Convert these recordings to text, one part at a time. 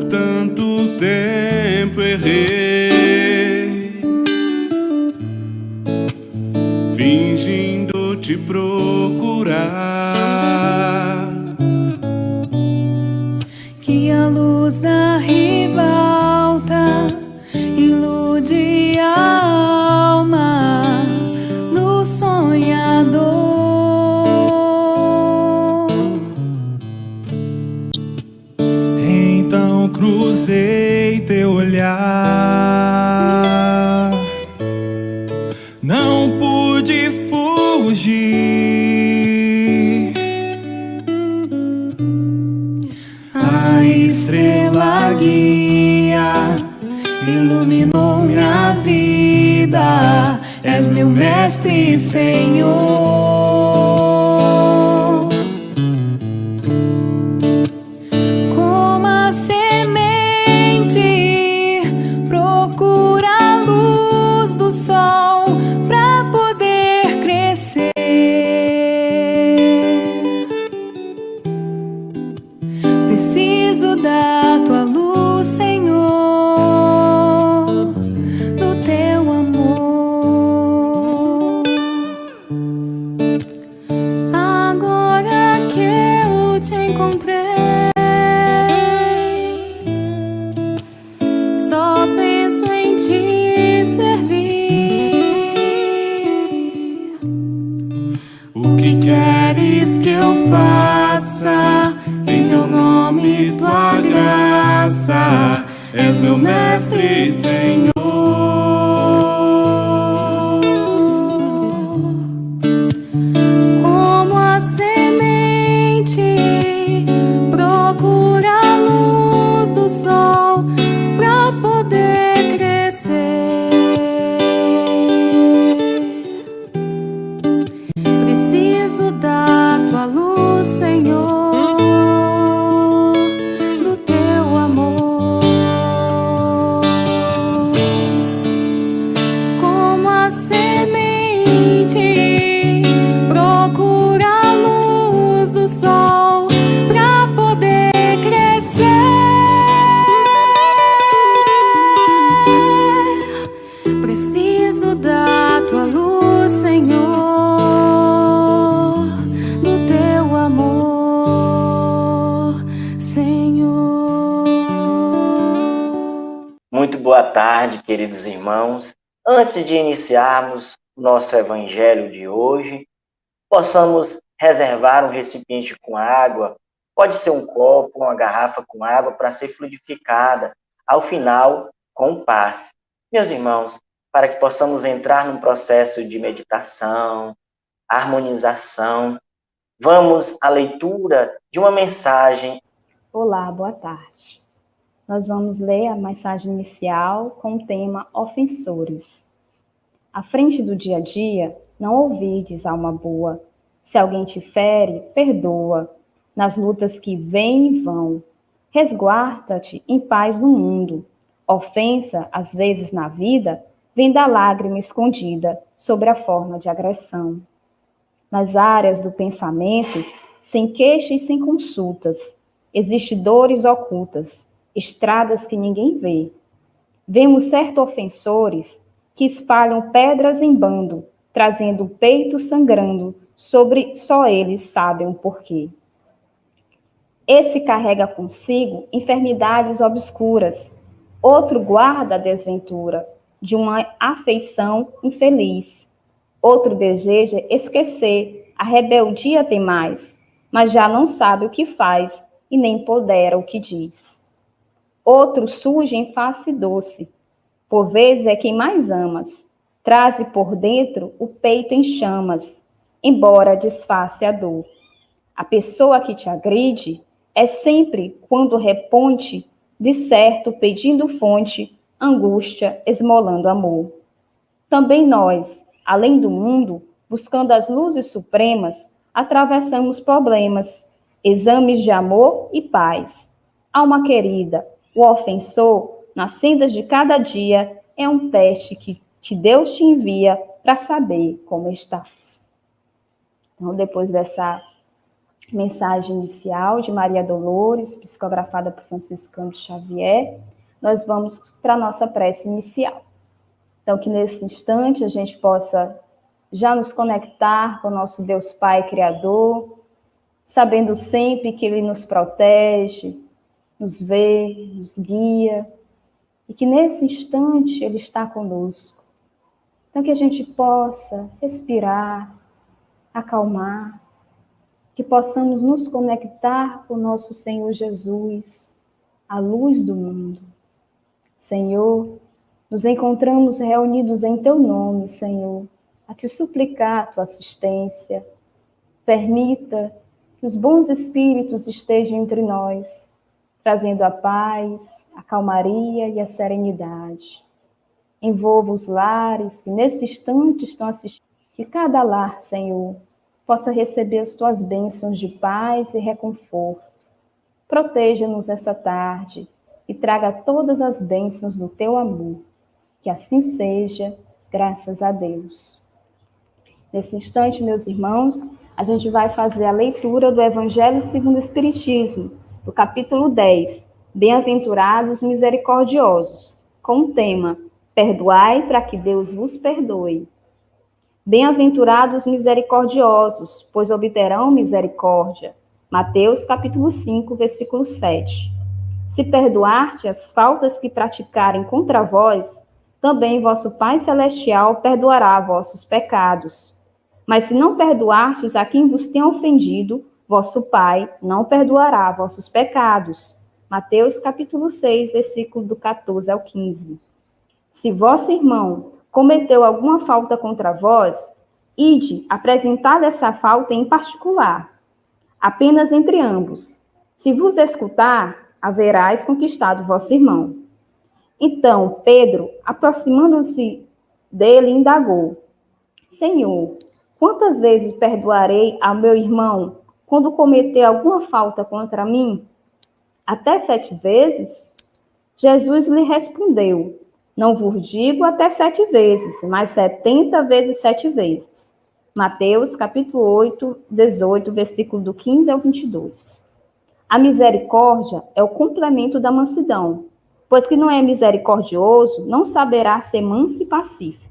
tanto tempo errei, fingindo te procurar. Que a luz da ribalta ilude a alma do sonhador. Então cruzei teu olhar, não pude fugir. A estrela guia iluminou minha vida. És meu mestre e Senhor. Como a semente procura a luz do sol pra poder crescer, preciso da tua luz, Senhor, do teu amor. Agora que eu te encontrei, só penso em te servir. O que queres que eu faça? Em teu nome, tua graça. És meu mestre e Senhor. Como a semente procura a luz do sol pra poder crescer, preciso da tua luz, Senhor, do teu amor. Como a semente procura a luz do sol pra poder crescer, preciso da tua luz, Senhor, do teu amor, Senhor. Muito boa tarde, queridos irmãos. Antes de iniciarmos o nosso evangelho de hoje, possamos reservar um recipiente com água, pode ser um copo, uma garrafa com água, para ser fluidificada, ao final, com o passe. Meus irmãos, para que possamos entrar num processo de meditação, harmonização, vamos à leitura de uma mensagem. Olá, boa tarde. Nós vamos ler a mensagem inicial com o tema ofensores. À frente do dia a dia, não ouvides, alma boa. Se alguém te fere, perdoa. Nas lutas que vêm e vão, resguarda-te em paz no mundo. Ofensa, às vezes na vida, vem da lágrima escondida sobre a forma de agressão. Nas áreas do pensamento, sem queixa e sem consultas, existem dores ocultas, estradas que ninguém vê. Vemos certos ofensores que espalham pedras em bando, trazendo o peito sangrando, sobre só eles sabem o porquê. Esse carrega consigo enfermidades obscuras, outro guarda a desventura de uma afeição infeliz. Outro deseja esquecer, a rebeldia tem mais, mas já não sabe o que faz e nem pondera o que diz. Outro surge em face doce, por vezes é quem mais amas, traze por dentro o peito em chamas, embora disfarce a dor. A pessoa que te agride é sempre quando reponte, de certo pedindo fonte, angústia, esmolando amor. Também nós, além do mundo, buscando as luzes supremas, atravessamos problemas, exames de amor e paz. Alma querida, o ofensor, nas sendas de cada dia, é um teste que Deus te envia para saber como estás. Então, depois dessa mensagem inicial de Maria Dolores, psicografada por Franciscano de Xavier, nós vamos para a nossa prece inicial. Então, que nesse instante a gente possa já nos conectar com o nosso Deus Pai Criador, sabendo sempre que Ele nos protege, nos vê, nos guia, e que nesse instante Ele está conosco. Então, que a gente possa respirar, acalmar, que possamos nos conectar com o nosso Senhor Jesus, a luz do mundo. Senhor, nos encontramos reunidos em Teu nome, Senhor, a Te suplicar a Tua assistência. Permita que os bons espíritos estejam entre nós, trazendo a paz, a calmaria e a serenidade. Envolva os lares que neste instante estão assistindo, que cada lar, Senhor, possa receber as Tuas bênçãos de paz e reconforto. Proteja-nos essa tarde e traga todas as bênçãos do Teu amor. Que assim seja, graças a Deus. Nesse instante, meus irmãos, a gente vai fazer a leitura do Evangelho segundo o Espiritismo, do capítulo 10, Bem-aventurados misericordiosos, com o tema Perdoai para que Deus vos perdoe. Bem-aventurados misericordiosos, pois obterão misericórdia. Mateus capítulo 5, versículo 7. Se perdoarte as faltas que praticarem contra vós, também vosso Pai Celestial perdoará vossos pecados. Mas se não perdoartes a quem vos tem ofendido, vosso Pai não perdoará vossos pecados. Mateus capítulo 6, versículo do 14 ao 15. Se vosso irmão cometeu alguma falta contra vós, ide apresentar essa falta em particular, apenas entre ambos. Se vos escutar, haverás conquistado vosso irmão. Então, Pedro, aproximando-se dele, indagou: Senhor, quantas vezes perdoarei ao meu irmão quando cometer alguma falta contra mim? Até 7 vezes? Jesus lhe respondeu: Não vos digo até 7 vezes, mas 70 vezes 7 vezes. Mateus, capítulo 8, 18, versículo do 15 ao 22. A misericórdia é o complemento da mansidão, pois que não é misericordioso, não saberá ser manso e pacífico.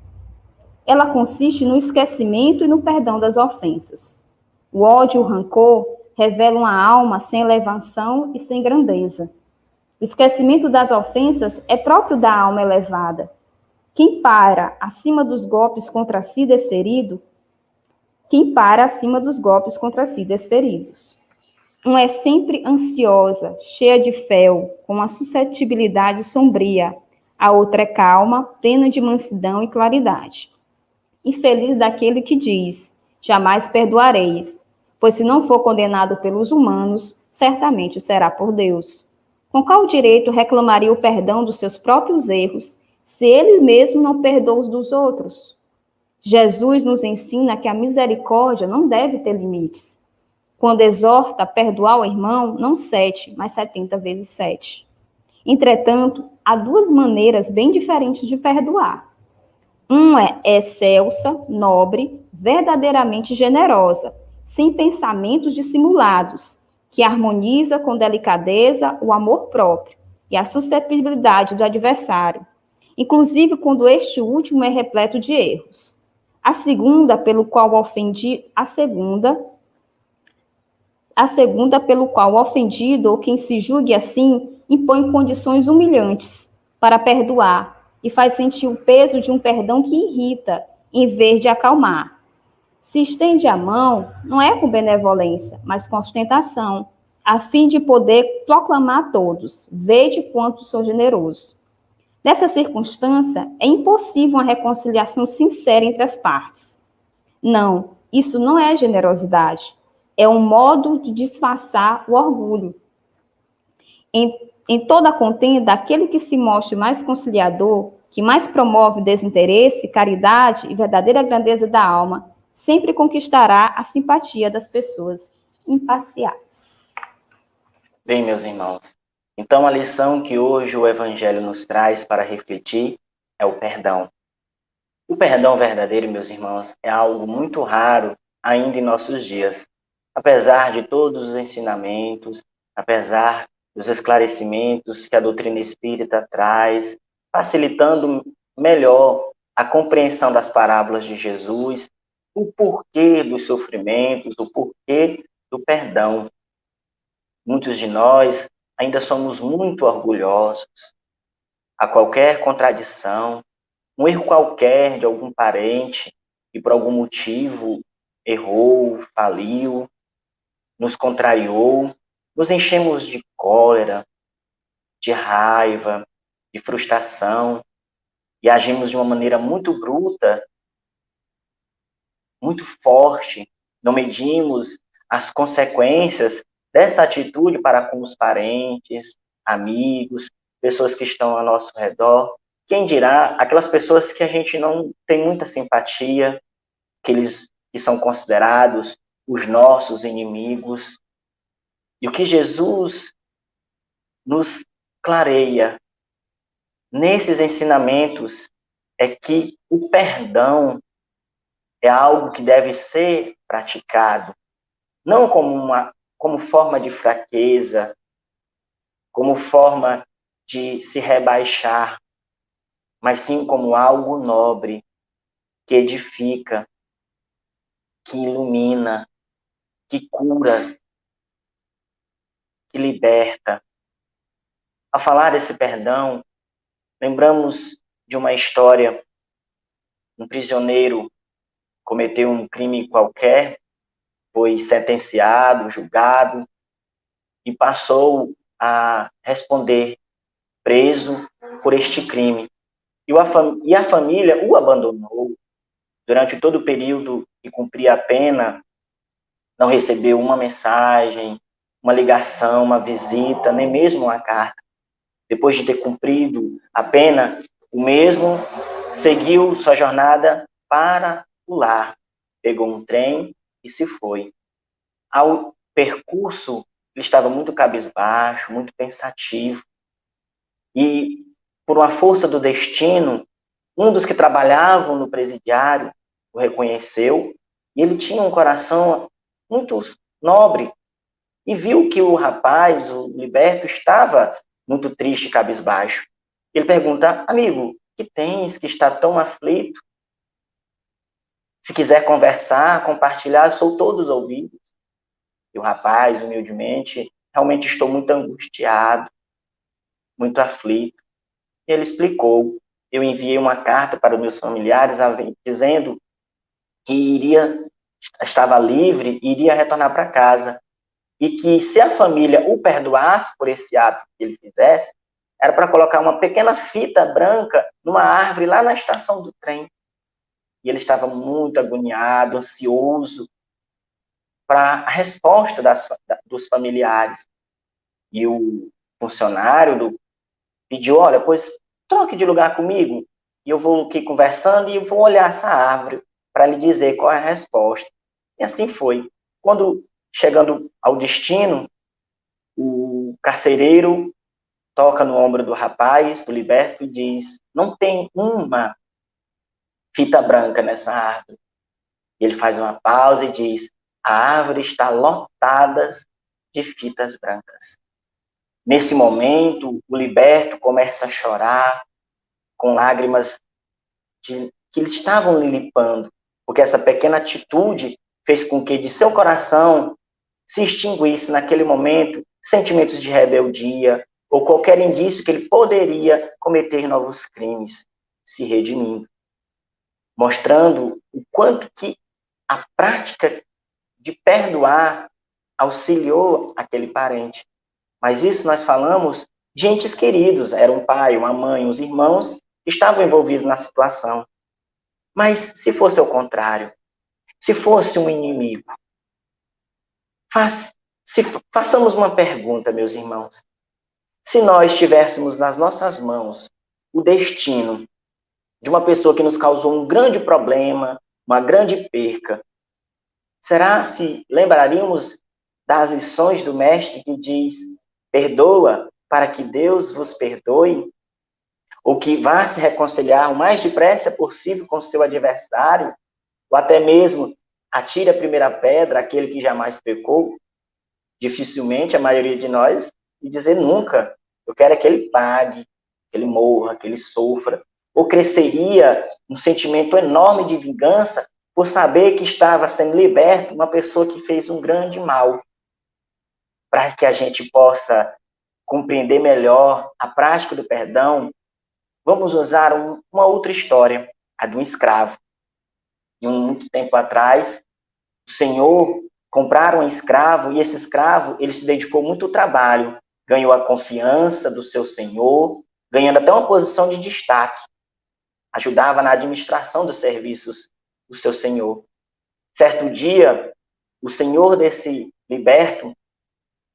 Ela consiste no esquecimento e no perdão das ofensas. O ódio e o rancor revelam a alma sem elevação e sem grandeza. O esquecimento das ofensas é próprio da alma elevada. Quem para acima dos golpes contra si desferidos, uma é sempre ansiosa, cheia de fel, com uma suscetibilidade sombria. A outra é calma, plena de mansidão e claridade. Infeliz daquele que diz: jamais perdoareis, pois se não for condenado pelos humanos, certamente será por Deus. Com qual direito reclamaria o perdão dos seus próprios erros, se ele mesmo não perdoa os dos outros? Jesus nos ensina que a misericórdia não deve ter limites. Quando exorta a perdoar o irmão, não 7, mas 70 vezes 7. Entretanto, há 2 maneiras bem diferentes de perdoar. Uma é excelsa, nobre, verdadeiramente generosa, sem pensamentos dissimulados, que harmoniza com delicadeza o amor próprio e a suscetibilidade do adversário, inclusive quando este último é repleto de erros. A segunda, pelo qual o ofendido ou quem se julgue assim impõe condições humilhantes para perdoar e faz sentir o peso de um perdão que irrita, em vez de acalmar. Se estende a mão, não é com benevolência, mas com ostentação, a fim de poder proclamar a todos: vede quanto sou generoso. Nessa circunstância, é impossível uma reconciliação sincera entre as partes. Não, isso não é generosidade. É um modo de disfarçar o orgulho. Em toda a contenda, aquele que se mostre mais conciliador, que mais promove desinteresse, caridade e verdadeira grandeza da alma, sempre conquistará a simpatia das pessoas imparciais. Bem, meus irmãos, então a lição que hoje o Evangelho nos traz para refletir é o perdão. O perdão verdadeiro, meus irmãos, é algo muito raro ainda em nossos dias. apesar de todos os ensinamentos, apesar dos esclarecimentos que a doutrina espírita traz, facilitando melhor a compreensão das parábolas de Jesus, o porquê dos sofrimentos, o porquê do perdão. Muitos de nós ainda somos muito orgulhosos. A qualquer contradição, um erro qualquer de algum parente que por algum motivo errou, faliu, nos contrariou, nos enchemos de cólera, de raiva, de frustração e agimos de uma maneira muito bruta, muito forte, não medimos as consequências dessa atitude para com os parentes, amigos, pessoas que estão ao nosso redor. Quem dirá aquelas pessoas que a gente não tem muita simpatia, aqueles que são considerados os nossos inimigos. E o que Jesus nos clareia nesses ensinamentos é que o perdão é algo que deve ser praticado, não como forma de fraqueza, como forma de se rebaixar, mas sim como algo nobre, que edifica, que ilumina, que cura, que liberta. Ao falar desse perdão, lembramos de uma história. Um prisioneiro cometeu um crime qualquer, foi sentenciado, julgado e passou a responder preso por este crime. E a família o abandonou. Durante todo o período que cumpria a pena, não recebeu uma mensagem, uma ligação, uma visita, nem mesmo uma carta. Depois de ter cumprido a pena, o mesmo seguiu sua jornada para o lar. Pegou um trem e se foi. Ao percurso, ele estava muito cabisbaixo, muito pensativo. E, por uma força do destino, um dos que trabalhavam no presidiário o reconheceu, e ele tinha um coração muito nobre, e viu que o rapaz, o liberto, estava muito triste e cabisbaixo. Ele pergunta: amigo, que tens que está tão aflito? Se quiser conversar, compartilhar, sou todos ouvidos. E o rapaz, humildemente: realmente estou muito angustiado, muito aflito. E ele explicou: eu enviei uma carta para os meus familiares dizendo que estava livre e iria retornar para casa. E que se a família o perdoasse por esse ato que ele fizesse, era para colocar uma pequena fita branca numa árvore lá na estação do trem. E ele estava muito agoniado, ansioso para a resposta dos familiares. E o funcionário pediu: olha, pois troque de lugar comigo, e eu vou aqui conversando e vou olhar essa árvore para lhe dizer qual é a resposta. E assim foi. Quando, chegando ao destino, o carcereiro toca no ombro do rapaz, do liberto, e diz: não tem uma fita branca nessa árvore. E ele faz uma pausa e diz: a árvore está lotada de fitas brancas. Nesse momento, o liberto começa a chorar com lágrimas que lhe estavam lhe limpando, porque essa pequena atitude fez com que de seu coração se extinguisse naquele momento sentimentos de rebeldia ou qualquer indício que ele poderia cometer novos crimes, se redimindo, mostrando o quanto que a prática de perdoar auxiliou aquele parente. Mas isso nós falamos de entes queridos, era um pai, uma mãe, os irmãos que estavam envolvidos na situação. Mas se fosse ao contrário, se fosse um inimigo, façamos uma pergunta, meus irmãos. Se nós tivéssemos nas nossas mãos o destino de uma pessoa que nos causou um grande problema, uma grande perca, será se lembraríamos das lições do mestre que diz: perdoa para que Deus vos perdoe? Ou que vá se reconciliar o mais depressa possível com seu adversário? Ou até mesmo atire a primeira pedra, aquele que jamais pecou, dificilmente a maioria de nós, e dizer nunca. Eu quero é que ele pague, que ele morra, que ele sofra. Ou cresceria um sentimento enorme de vingança por saber que estava sendo liberto uma pessoa que fez um grande mal. Para que a gente possa compreender melhor a prática do perdão, vamos usar uma outra história, a de um escravo. E muito tempo atrás, o Senhor compraram um escravo, e esse escravo, ele se dedicou muito ao trabalho, ganhou a confiança do seu senhor, ganhando até uma posição de destaque. Ajudava na administração dos serviços do seu senhor. Certo dia, o senhor desse liberto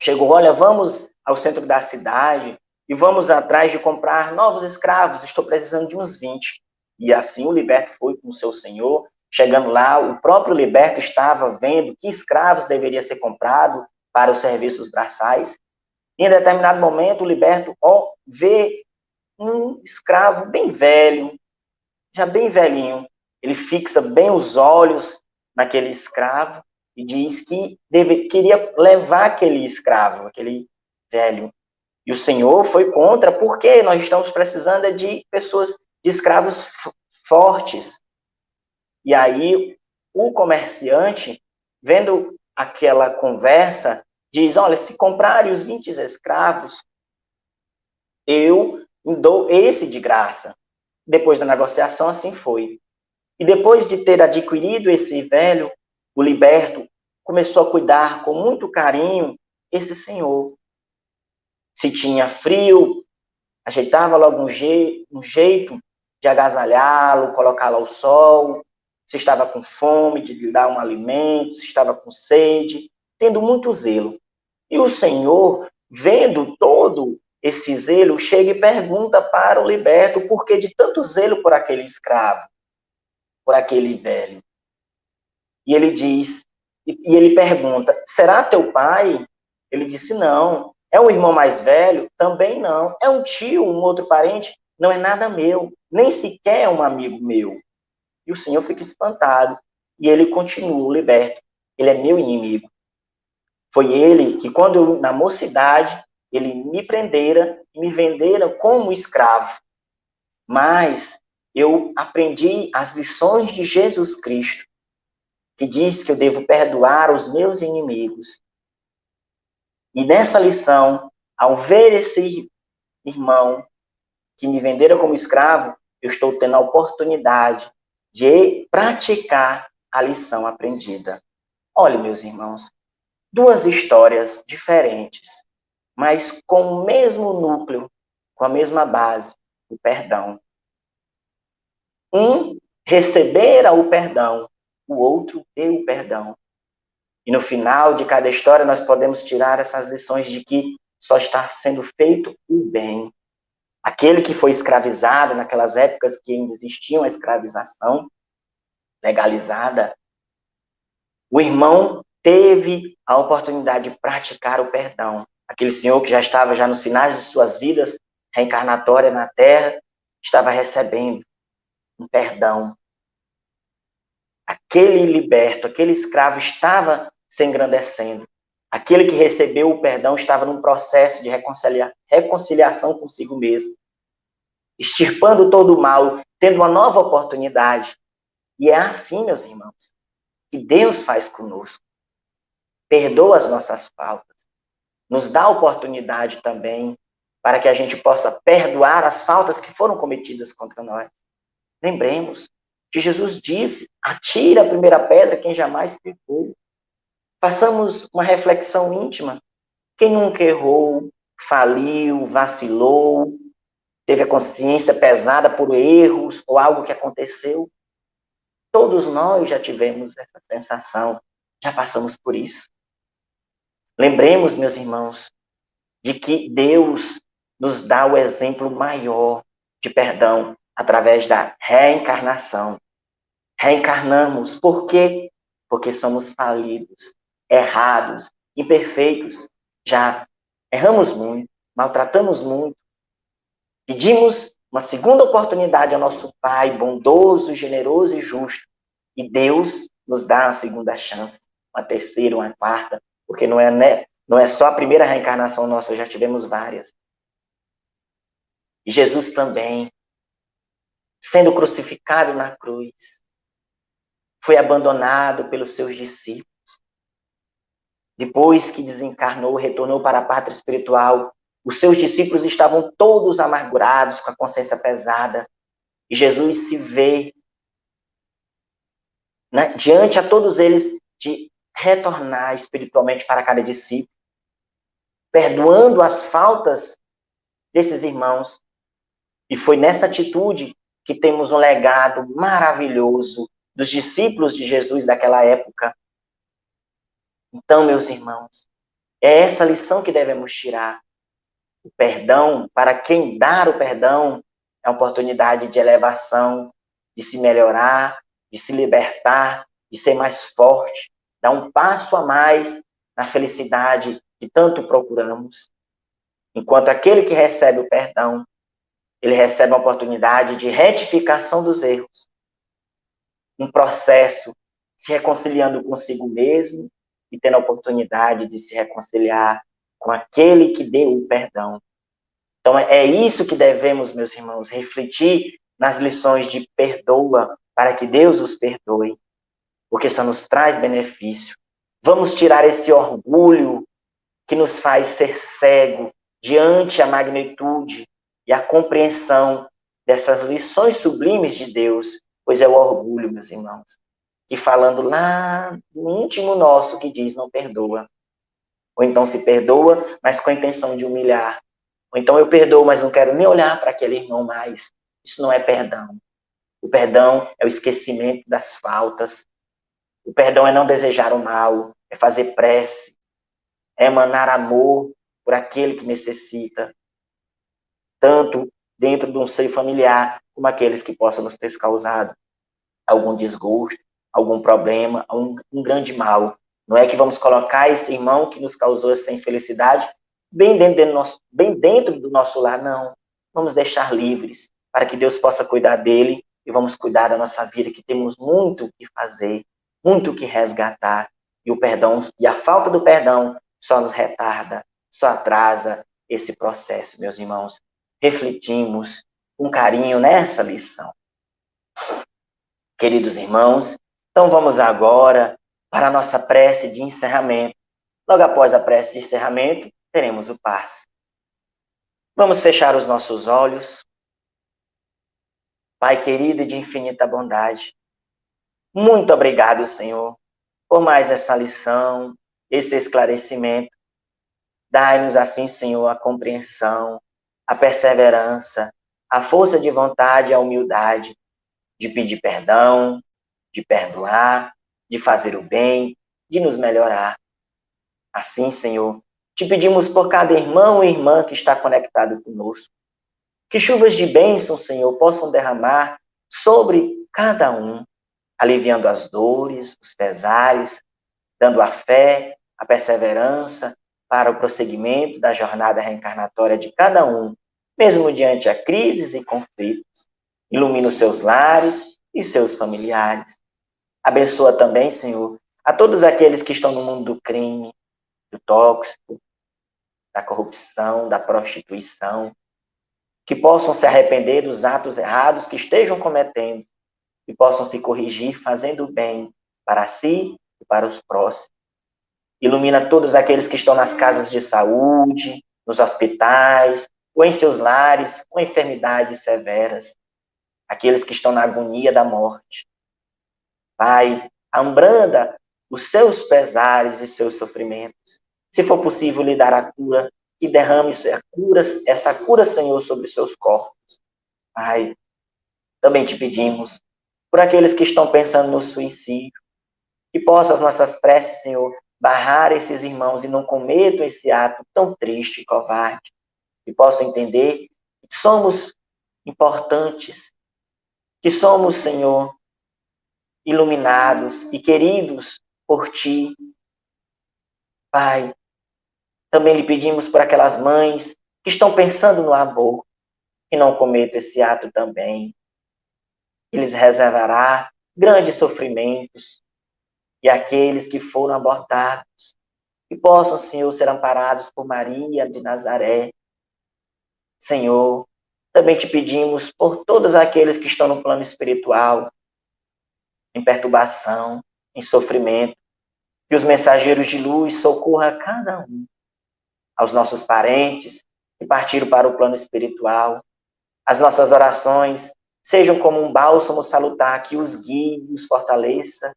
chegou, olha, vamos ao centro da cidade e vamos atrás de comprar novos escravos, estou precisando de uns 20. E assim o liberto foi com o seu senhor. Chegando lá, o próprio liberto estava vendo que escravos deveria ser comprado para os serviços braçais. E em determinado momento, o liberto vê um escravo bem velho, já bem velhinho. Ele fixa bem os olhos naquele escravo e diz que queria levar aquele escravo, aquele velho. E o Senhor foi contra, porque nós estamos precisando de pessoas, de escravos fortes. E aí, o comerciante, vendo aquela conversa, diz, olha, se comprarem os 20 escravos, eu dou esse de graça. Depois da negociação, assim foi. E depois de ter adquirido esse velho, o liberto começou a cuidar com muito carinho esse senhor. Se tinha frio, ajeitava logo um jeito de agasalhá-lo, colocá-lo ao sol. Se estava com fome, de lhe dar um alimento, se estava com sede, tendo muito zelo. E o Senhor, vendo todo esse zelo, chega e pergunta para o liberto o porquê de tanto zelo por aquele escravo, por aquele velho. E ele diz, e ele pergunta, será teu pai? Ele disse, não. É um irmão mais velho? Também não. É um tio, um outro parente? Não é nada meu, nem sequer é um amigo meu. E o Senhor fica espantado. E ele continua, liberto. Ele é meu inimigo. Foi ele que, quando eu, na mocidade, ele me prendera e me vendera como escravo. Mas eu aprendi as lições de Jesus Cristo, que diz que eu devo perdoar os meus inimigos. E nessa lição, ao ver esse irmão que me vendera como escravo, eu estou tendo a oportunidade de praticar a lição aprendida. Olha, meus irmãos, duas histórias diferentes, mas com o mesmo núcleo, com a mesma base, o perdão. Um recebera o perdão, o outro deu o perdão. E no final de cada história nós podemos tirar essas lições de que só está sendo feito o bem. Aquele que foi escravizado naquelas épocas que ainda existia a escravização legalizada, o irmão teve a oportunidade de praticar o perdão. Aquele senhor que já estava nos finais de suas vidas reencarnatórias na Terra, estava recebendo um perdão. Aquele liberto, aquele escravo estava se engrandecendo. Aquele que recebeu o perdão estava num processo de reconciliação consigo mesmo, extirpando todo o mal, tendo uma nova oportunidade. E é assim, meus irmãos, que Deus faz conosco. Perdoa as nossas faltas. Nos dá a oportunidade também para que a gente possa perdoar as faltas que foram cometidas contra nós. Lembremos que Jesus disse, atira a primeira pedra quem jamais pecou. Façamos uma reflexão íntima. Quem nunca errou, faliu, vacilou, teve a consciência pesada por erros ou algo que aconteceu? Todos nós já tivemos essa sensação, já passamos por isso. Lembremos, meus irmãos, de que Deus nos dá o exemplo maior de perdão através da reencarnação. Reencarnamos. Por quê? Porque somos falidos, errados, imperfeitos. Já erramos muito, maltratamos muito. Pedimos uma segunda oportunidade ao nosso Pai, bondoso, generoso e justo. E Deus nos dá uma segunda chance, uma terceira, uma quarta, porque não é só a primeira reencarnação nossa, já tivemos várias. E Jesus também, sendo crucificado na cruz, foi abandonado pelos seus discípulos. Depois que desencarnou, retornou para a pátria espiritual, os seus discípulos estavam todos amargurados, com a consciência pesada. E Jesus se vê, né, diante a todos eles, de retornar espiritualmente para cada discípulo, perdoando as faltas desses irmãos. E foi nessa atitude que temos um legado maravilhoso dos discípulos de Jesus daquela época. Então, meus irmãos, é essa lição que devemos tirar. O perdão, para quem dar o perdão, é uma oportunidade de elevação, de se melhorar, de se libertar, de ser mais forte, dar um passo a mais na felicidade que tanto procuramos. Enquanto aquele que recebe o perdão, ele recebe uma oportunidade de retificação dos erros. Um processo, se reconciliando consigo mesmo e tendo a oportunidade de se reconciliar com aquele que deu o perdão. Então, é isso que devemos, meus irmãos, refletir nas lições de perdoa, para que Deus os perdoe, porque isso nos traz benefício. Vamos tirar esse orgulho que nos faz ser cego diante a magnitude e a compreensão dessas lições sublimes de Deus, pois é o orgulho, meus irmãos, que falando lá no íntimo nosso que diz não perdoa. Ou então se perdoa, mas com a intenção de humilhar. Ou então eu perdoo, mas não quero nem olhar para aquele irmão mais. Isso não é perdão. O perdão é o esquecimento das faltas. O perdão é não desejar o mal, é fazer prece, é emanar amor por aquele que necessita, tanto dentro de um seio familiar, como aqueles que possam nos ter causado algum desgosto, algum problema, um grande mal. Não é que vamos colocar esse irmão que nos causou essa infelicidade bem dentro do nosso lar, não. Vamos deixar livres, para que Deus possa cuidar dele e vamos cuidar da nossa vida, que temos muito o que fazer, muito o que resgatar. E o perdão, e a falta do perdão só nos retarda, só atrasa esse processo, meus irmãos. Refletimos com carinho nessa lição. Queridos irmãos, então vamos agora para a nossa prece de encerramento. Logo após a prece de encerramento, teremos o passe. Vamos fechar os nossos olhos. Pai querido e de infinita bondade, muito obrigado, Senhor, por mais essa lição, esse esclarecimento. Dai-nos assim, Senhor, a compreensão, a perseverança, a força de vontade e a humildade de pedir perdão, de perdoar, de fazer o bem, de nos melhorar. Assim, Senhor, te pedimos por cada irmão e irmã que está conectado conosco. Que chuvas de bênção, Senhor, possam derramar sobre cada um, aliviando as dores, os pesares, dando a fé, a perseverança para o prosseguimento da jornada reencarnatória de cada um, mesmo diante a crises e conflitos. Ilumina os seus lares e seus familiares. Abençoa também, Senhor, a todos aqueles que estão no mundo do crime, do tóxico, da corrupção, da prostituição, que possam se arrepender dos atos errados que estejam cometendo e possam se corrigir fazendo o bem para si e para os próximos. Ilumina todos aqueles que estão nas casas de saúde, nos hospitais, ou em seus lares com enfermidades severas, aqueles que estão na agonia da morte. Pai, abranda os seus pesares e seus sofrimentos. Se for possível lhe dar a cura, que derrame essa cura, Senhor, sobre os seus corpos. Pai, também te pedimos por aqueles que estão pensando no suicídio, que possam as nossas preces, Senhor, barrar esses irmãos e não cometam esse ato tão triste e covarde, que possam entender que somos importantes, que somos, Senhor, iluminados e queridos por Ti. Pai, também lhe pedimos por aquelas mães que estão pensando no aborto, que não cometam esse ato também. Ele lhes reservará grandes sofrimentos, e aqueles que foram abortados, que possam, Senhor, ser amparados por Maria de Nazaré. Senhor, também te pedimos por todos aqueles que estão no plano espiritual, em perturbação, em sofrimento, que os mensageiros de luz socorram cada um, aos nossos parentes que partiram para o plano espiritual. As nossas orações sejam como um bálsamo salutar que os guie e os fortaleça.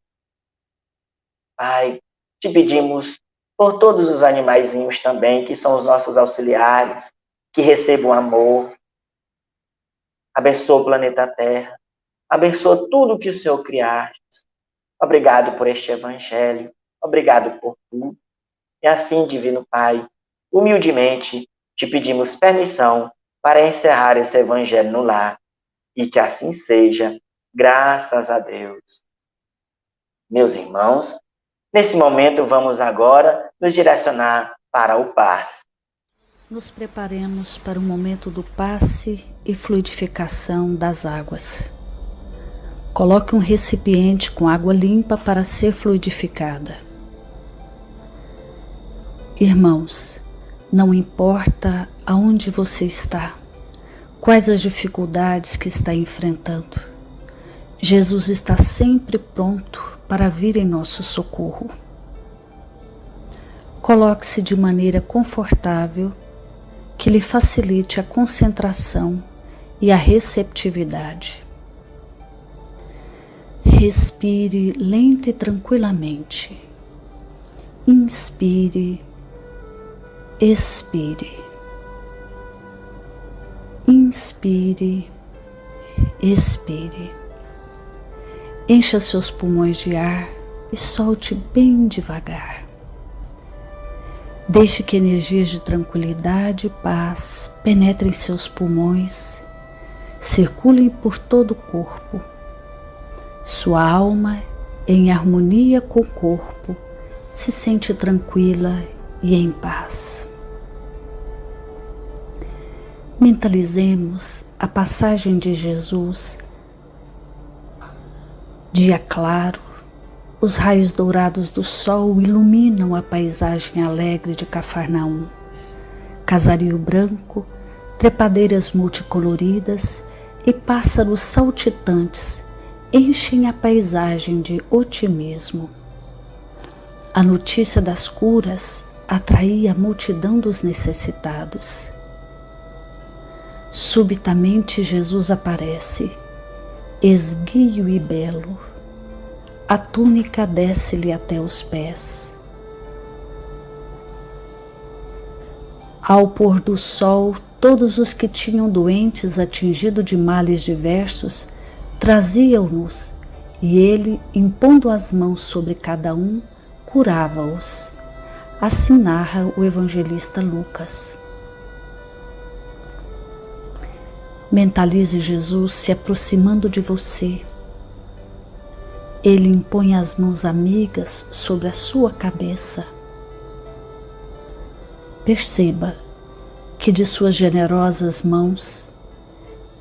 Pai, te pedimos por todos os animaizinhos também, que são os nossos auxiliares, que recebam amor. Abençoa o planeta Terra. Abençoa tudo que o Senhor criaste. Obrigado por este evangelho. Obrigado por tudo. E assim, Divino Pai, humildemente te pedimos permissão para encerrar esse evangelho no lar. E que assim seja, graças a Deus. Meus irmãos, nesse momento vamos agora nos direcionar para o passe. Nos preparemos para o momento do passe e fluidificação das águas. Coloque um recipiente com água limpa para ser fluidificada. Irmãos, não importa aonde você está, quais as dificuldades que está enfrentando, Jesus está sempre pronto para vir em nosso socorro. Coloque-se de maneira confortável, que lhe facilite a concentração e a receptividade. Respire lenta e tranquilamente. Inspire, expire. Inspire, expire. Encha seus pulmões de ar e solte bem devagar. Deixe que energias de tranquilidade e paz penetrem seus pulmões, circulem por todo o corpo. Sua alma, em harmonia com o corpo, se sente tranquila e em paz. Mentalizemos a passagem de Jesus. Dia claro, os raios dourados do sol iluminam a paisagem alegre de Cafarnaum. Casario branco, trepadeiras multicoloridas e pássaros saltitantes enchem a paisagem de otimismo. A notícia das curas atraía a multidão dos necessitados. Subitamente Jesus aparece, esguio e belo. A túnica desce-lhe até os pés. Ao pôr do sol, todos os que tinham doentes atingidos de males diversos traziam-nos, e ele, impondo as mãos sobre cada um, curava-os. Assim narra o evangelista Lucas. Mentalize Jesus se aproximando de você. Ele impõe as mãos amigas sobre a sua cabeça. Perceba que de suas generosas mãos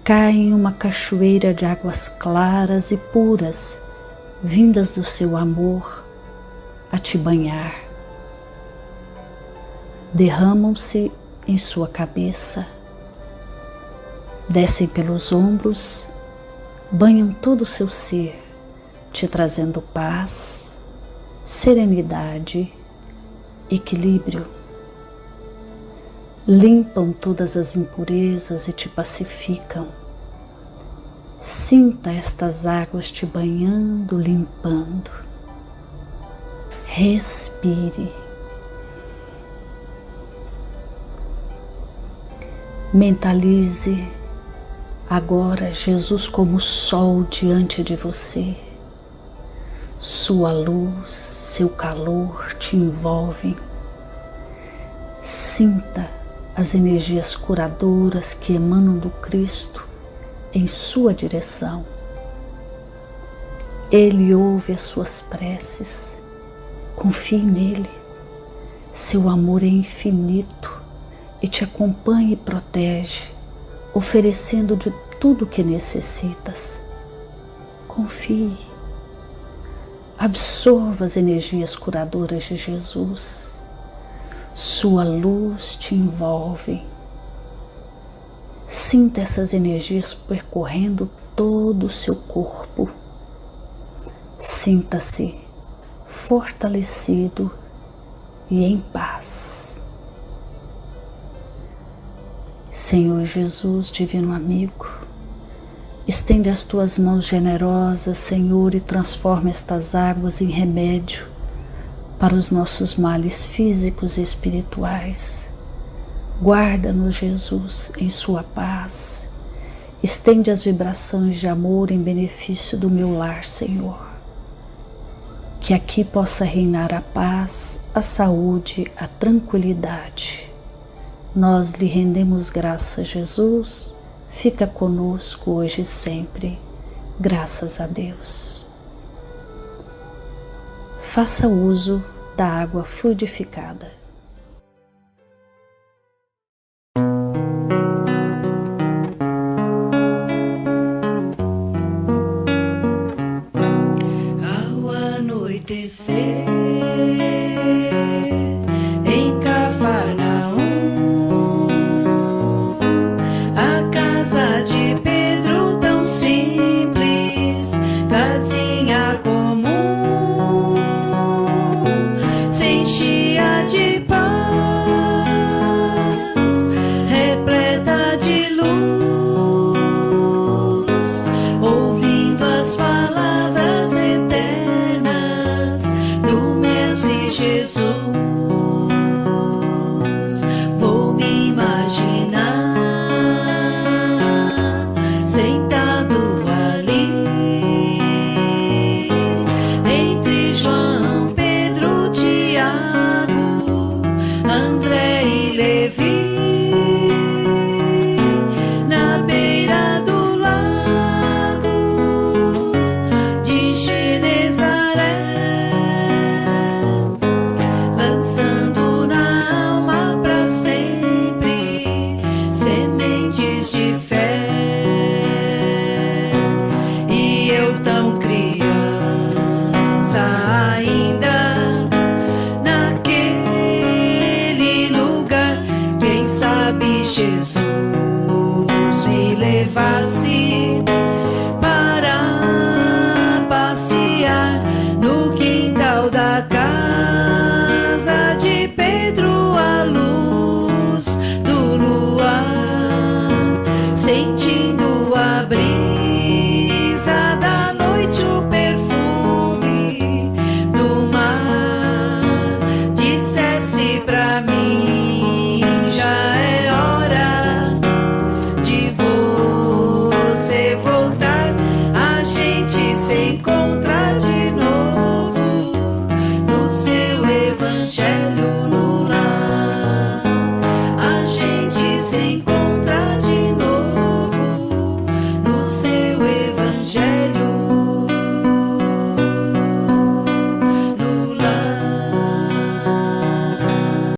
cai uma cachoeira de águas claras e puras, vindas do seu amor a te banhar. Derramam-se em sua cabeça, descem pelos ombros, banham todo o seu ser, te trazendo paz, serenidade, equilíbrio. Limpam todas as impurezas e te pacificam. Sinta estas águas te banhando, limpando. Respire. Mentalize agora Jesus como sol diante de você. Sua luz, seu calor te envolvem. Sinta as energias curadoras que emanam do Cristo em sua direção. Ele ouve as suas preces. Confie nele. Seu amor é infinito e te acompanha e protege, oferecendo de tudo o que necessitas. Confie. Absorva as energias curadoras de Jesus. Sua luz te envolve. Sinta essas energias percorrendo todo o seu corpo. Sinta-se fortalecido e em paz. Senhor Jesus, divino amigo, estende as tuas mãos generosas, Senhor, e transforma estas águas em remédio para os nossos males físicos e espirituais. Guarda-nos, Jesus, em sua paz. Estende as vibrações de amor em benefício do meu lar, Senhor. Que aqui possa reinar a paz, a saúde, a tranquilidade. Nós lhe rendemos graças, Jesus. Fica conosco hoje e sempre. Graças a Deus. Faça uso da água fluidificada.